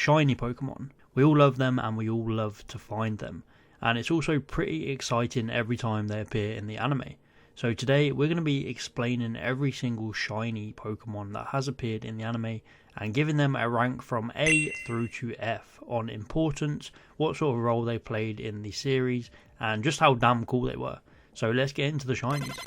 shiny Pokemon. We all love them and we all love to find them. And it's also pretty exciting every time they appear in the anime. So today we're going to be explaining every single shiny Pokemon that has appeared in the anime and giving them a rank from A through to F on importance, what sort of role they played in the series, and just how damn cool they were. So let's get into the shinies.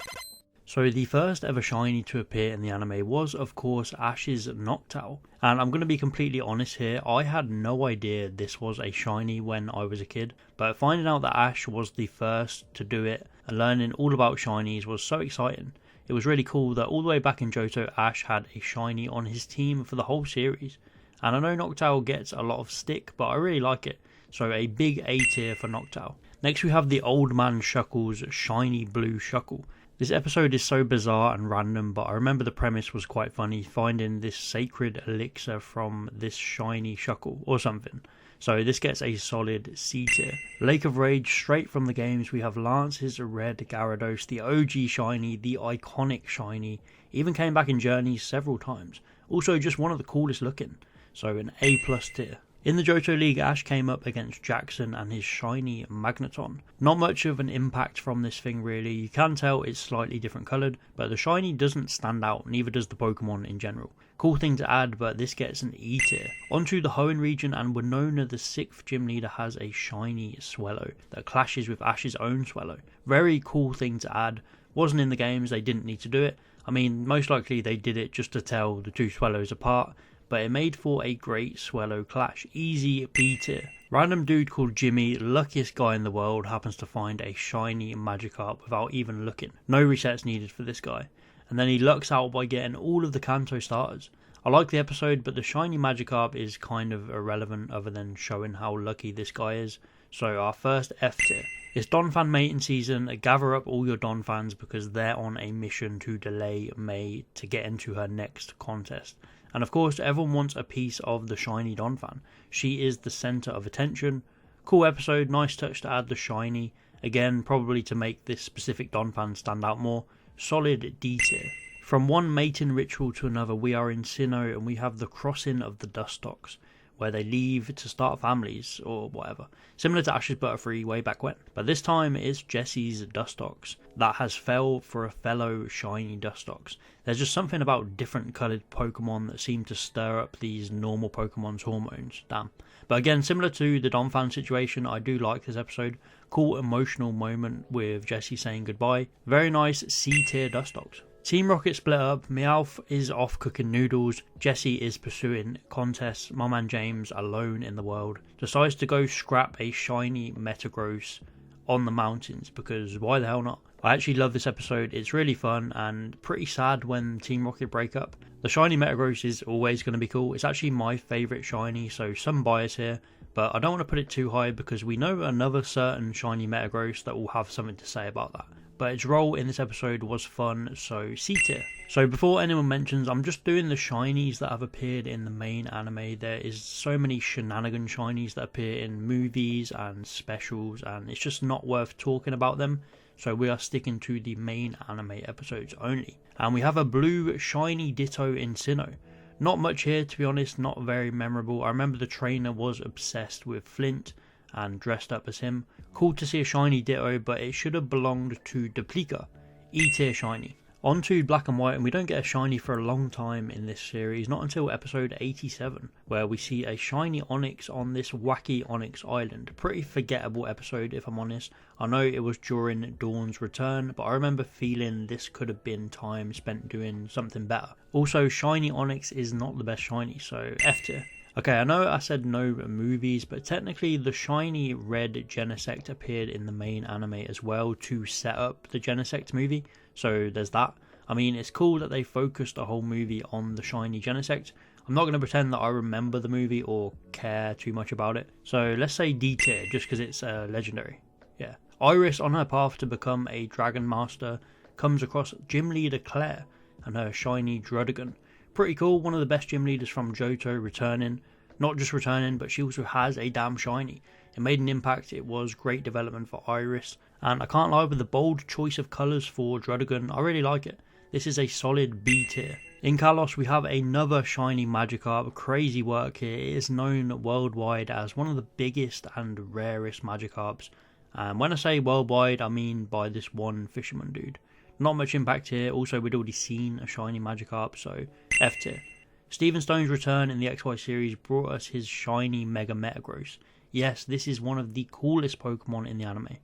So the first ever shiny to appear in the anime was of course Ash's Noctowl, and I'm going to be completely honest here, I had no idea this was a shiny when I was a kid, but finding out that Ash was the first to do it and learning all about shinies was so exciting. It was really cool that all the way back in Johto, Ash had a shiny on his team for the whole series, and I know Noctowl gets a lot of stick, but I really like it, so a big A tier for Noctowl. Next we have the Old Man Shuckle's shiny blue Shuckle. This episode is so bizarre and random, but I remember the premise was quite funny, finding this sacred elixir from this shiny Shuckle or something. So this gets a solid C tier. Lake of Rage, straight from the games, we have Lance's red Gyarados, the OG shiny, the iconic shiny, even came back in Journeys several times. Also just one of the coolest looking, so an A+ tier. In the Johto League, Ash came up against Jackson and his shiny Magneton. Not much of an impact from this thing really, you can tell it's slightly different coloured, but the shiny doesn't stand out, neither does the Pokemon in general. Cool thing to add, but this gets an E tier. Onto the Hoenn region, and Winona, the 6th gym leader, has a shiny Swellow that clashes with Ash's own Swellow. Very cool thing to add, wasn't in the games, they didn't need to do it. I mean, most likely they did it just to tell the two Swellows apart, but it made for a great Swellow clash. Easy B tier. Random dude called Jimmy, luckiest guy in the world, happens to find a shiny Magikarp without even looking. No resets needed for this guy. And then he lucks out by getting all of the Kanto starters. I like the episode, but the shiny Magikarp is kind of irrelevant other than showing how lucky this guy is. So our first F tier. It's Donphan mating season, gather up all your Donphans because they're on a mission to delay May to get into her next contest. And of course everyone wants a piece of the shiny Donphan. She is the centre of attention. Cool episode, nice touch to add the shiny. Again, probably to make this specific Donphan stand out more. Solid D tier. From one mating ritual to another, we are in Sinnoh and we have the crossing of the Dustox, where they leave to start families or whatever. Similar to Ash's Butterfree way back when. But this time it's Jessie's Dustox that has fell for a fellow shiny Dustox. There's just something about different coloured Pokemon that seem to stir up these normal Pokemon's hormones. Damn. But again, similar to the Donphan situation, I do like this episode. Cool emotional moment with Jessie saying goodbye. Very nice C tier Dustox. Team Rocket split up, Meowth is off cooking noodles, Jessie is pursuing contests, my man James, alone in the world, decides to go scrap a shiny Metagross on the mountains because why the hell not? I actually love this episode, it's really fun and pretty sad when Team Rocket break up. The shiny Metagross is always going to be cool, it's actually my favourite shiny, so some bias here, but I don't want to put it too high because we know another certain shiny Metagross that will have something to say about that. But its role in this episode was fun, so C tier. So before anyone mentions, I'm just doing the shinies that have appeared in the main anime. There is so many shenanigan shinies that appear in movies and specials, and it's just not worth talking about them. So we are sticking to the main anime episodes only. And we have a blue shiny Ditto in Sinnoh. Not much here, to be honest, not very memorable. I remember the trainer was obsessed with Flint and dressed up as him. Cool to see a shiny Ditto, but it should have belonged to Duplica. E tier shiny. On to Black and White, and we don't get a shiny for a long time in this series, not until episode 87, where we see a shiny Onix on this wacky Onix island. Pretty forgettable episode if I'm honest. I know it was during Dawn's return, but I remember feeling this could have been time spent doing something better. Also, shiny Onix is not the best shiny, so F tier. Okay, I know I said no movies, but technically the shiny red Genesect appeared in the main anime as well to set up the Genesect movie, so there's that. I mean, it's cool that they focused the whole movie on the shiny Genesect. I'm not going to pretend that I remember the movie or care too much about it, so let's say D tier just because it's legendary. Yeah. Iris, on her path to become a Dragon Master, comes across Gym Leader Claire and her shiny Druddigon. Pretty cool, one of the best gym leaders from Johto returning. Not just returning, but she also has a damn shiny. It made an impact, it was great development for Iris. And I can't lie, with the bold choice of colours for Druddigon, I really like it. This is a solid B tier. In Kalos we have another shiny Magikarp. Crazy work here. It is known worldwide as one of the biggest and rarest Magikarps. And when I say worldwide, I mean by this one fisherman dude. Not much impact here. Also, we'd already seen a shiny Magikarp, so F tier. Steven Stone's return in the XY series brought us his shiny Mega Metagross. Yes, this is one of the coolest Pokemon in the anime.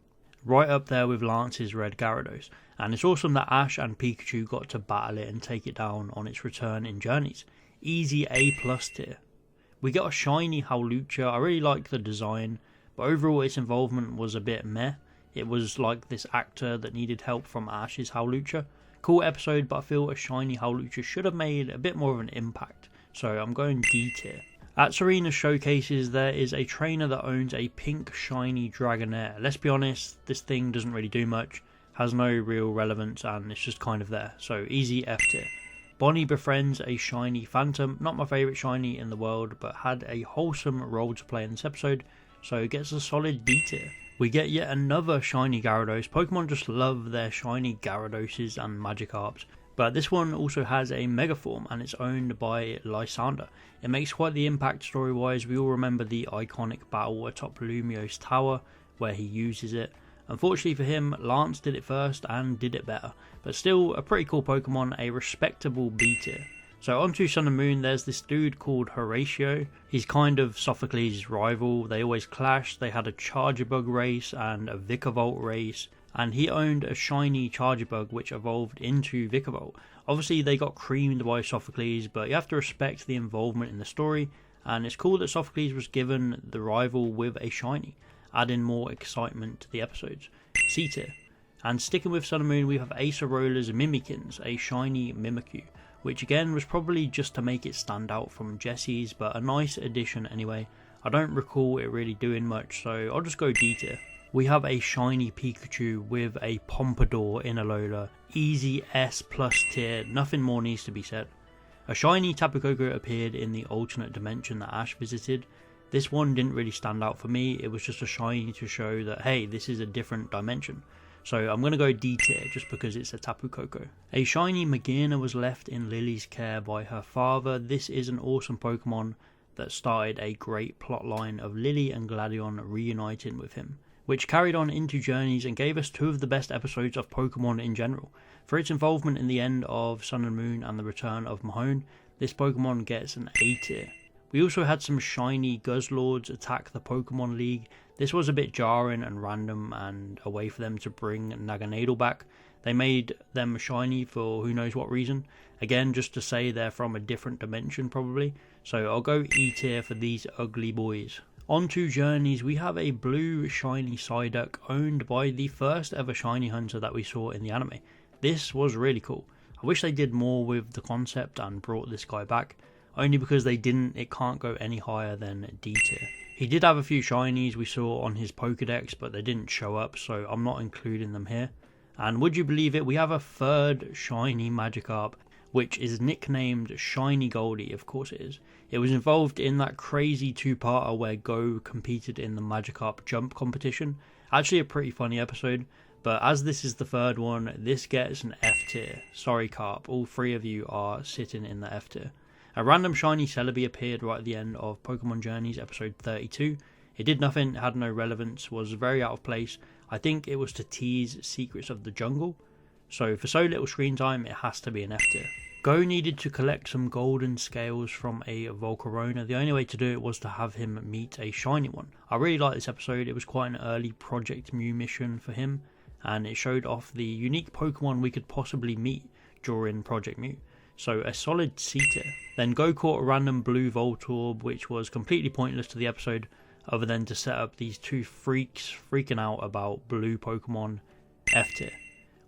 Right up there with Lance's Red Gyarados. And it's awesome that Ash and Pikachu got to battle it and take it down on its return in Journeys. Easy A+ tier. We got a shiny Howlucha. I really like the design, but overall its involvement was a bit meh. It was like this actor that needed help from Ash's Howlucha. Cool episode, but I feel a shiny Howlucha should have made a bit more of an impact, so I'm going D tier. At Serena's showcases there is a trainer that owns a pink shiny Dragonair. Let's be honest, this thing doesn't really do much, has no real relevance, and it's just kind of there, so easy F tier. Bonnie befriends a shiny Phantom, not my favourite shiny in the world, but had a wholesome role to play in this episode, so it gets a solid D tier. We get yet another shiny Gyarados. Pokemon just love their shiny Gyaradoses and Magikarps. But this one also has a Mega Form and it's owned by Lysander. It makes quite the impact story wise. We all remember the iconic battle atop Lumio's tower where he uses it. Unfortunately for him, Lance did it first and did it better. But still a pretty cool Pokemon, a respectable B tier. So onto Sun and Moon, there's this dude called Horatio. He's kind of Sophocles' rival. They always clashed. They had a Charjabug race and a Vikavolt race. And he owned a shiny Charjabug which evolved into Vikavolt. Obviously they got creamed by Sophocles, but you have to respect the involvement in the story, and it's cool that Sophocles was given the rival with a shiny, adding more excitement to the episodes. C tier. And sticking with Sun and Moon, we have Acerola's Mimikins, a shiny Mimikyu, which again was probably just to make it stand out from Jessie's, but a nice addition anyway. I don't recall it really doing much, so I'll just go D tier. We have a shiny Pikachu with a Pompadour in Alola. Easy S+ tier, nothing more needs to be said. A shiny Tapu Koko appeared in the alternate dimension that Ash visited. This one didn't really stand out for me, it was just a shiny to show that hey, this is a different dimension. So I'm going to go D tier just because it's a Tapu Koko. A shiny Magearna was left in Lily's care by her father. This is an awesome Pokemon that started a great plotline of Lily and Gladion reuniting with him, which carried on into Journeys and gave us two of the best episodes of Pokemon in general. For its involvement in the end of Sun and Moon and the return of Mahone, this Pokemon gets an A tier. We also had some shiny Guzzlords attack the Pokemon League. This was a bit jarring and random and a way for them to bring Naganadel back. They made them shiny for who knows what reason. Again, just to say they're from a different dimension probably. So I'll go E tier for these ugly boys. On to Journeys, we have a blue shiny Psyduck owned by the first ever shiny hunter that we saw in the anime. This was really cool. I wish they did more with the concept and brought this guy back. Only because they didn't, it can't go any higher than D tier. He did have a few shinies we saw on his Pokedex, but they didn't show up, so I'm not including them here. And would you believe it, we have a third shiny Magikarp, which is nicknamed Shiny Goldie, of course it is. It was involved in that crazy two-parter where Go competed in the Magikarp jump competition. Actually a pretty funny episode, but as this is the third one, this gets an F tier. Sorry Carp, all three of you are sitting in the F tier. A random shiny Celebi appeared right at the end of Pokemon Journeys episode 32. It did nothing, had no relevance, was very out of place. I think it was to tease Secrets of the Jungle. So for so little screen time, it has to be an F tier. Go needed to collect some golden scales from a Volcarona. The only way to do it was to have him meet a shiny one. I really liked this episode. It was quite an early Project Mew mission for him, and it showed off the unique Pokemon we could possibly meet during Project Mew. So a solid C tier. Then Go caught a random blue Voltorb, which was completely pointless to the episode, other than to set up these two freaks freaking out about blue Pokemon. F tier.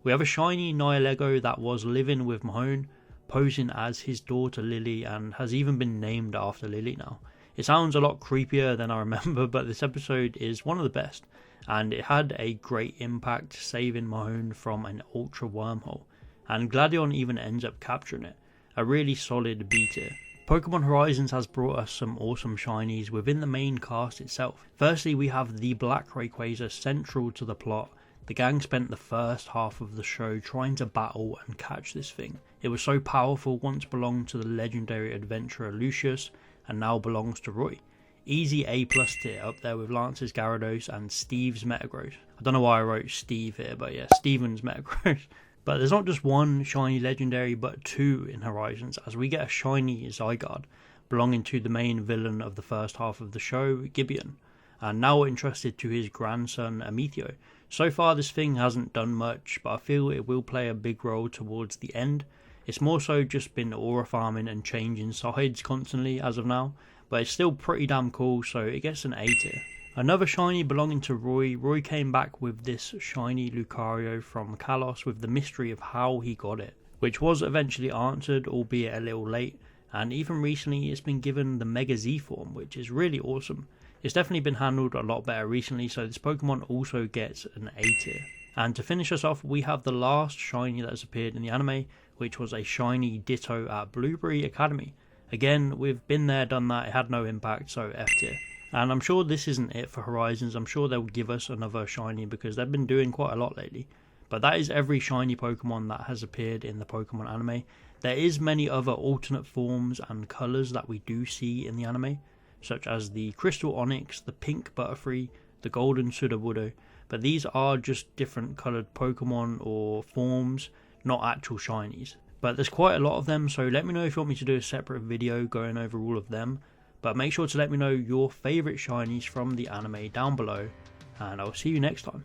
We have a shiny Nihilego that was living with Mahone, posing as his daughter Lily, and has even been named after Lily now. It sounds a lot creepier than I remember, but this episode is one of the best, and it had a great impact saving Mahone from an ultra wormhole, and Gladion even ends up capturing it. A really solid B tier. Pokemon Horizons has brought us some awesome shinies within the main cast itself. Firstly, we have the Black Rayquaza central to the plot. The gang spent the first half of the show trying to battle and catch this thing. It was so powerful, once belonged to the legendary adventurer Lucius, and now belongs to Roy. Easy A+ tier, up there with Lance's Gyarados and Steve's Metagross. I don't know why I wrote Steve here, but yeah, Steven's Metagross. But there's not just one shiny legendary, but two in Horizons, as we get a shiny Zygarde, belonging to the main villain of the first half of the show, Gibeon. And now we're interested to his grandson, Amethio. So far this thing hasn't done much, but I feel it will play a big role towards the end. It's more so just been aura farming and changing sides constantly as of now, but it's still pretty damn cool, so it gets an A tier. Another shiny belonging to Roy. Roy came back with this shiny Lucario from Kalos with the mystery of how he got it, which was eventually answered, albeit a little late, and even recently it's been given the Mega Z form, which is really awesome. It's definitely been handled a lot better recently, so this Pokemon also gets an A tier. And to finish us off, we have the last shiny that has appeared in the anime, which was a shiny Ditto at Blueberry Academy. Again, we've been there, done that, it had no impact, so F tier. And I'm sure this isn't it for Horizons. I'm sure they'll give us another shiny because they've been doing quite a lot lately. But that is every shiny Pokemon that has appeared in the Pokemon anime. There is many other alternate forms and colours that we do see in the anime, such as the Crystal Onyx, the Pink Butterfree, the Golden Sudowoodo, but these are just different coloured Pokemon or forms, not actual shinies. But there's quite a lot of them, so let me know if you want me to do a separate video going over all of them. But make sure to let me know your favourite shinies from the anime down below, and I'll see you next time.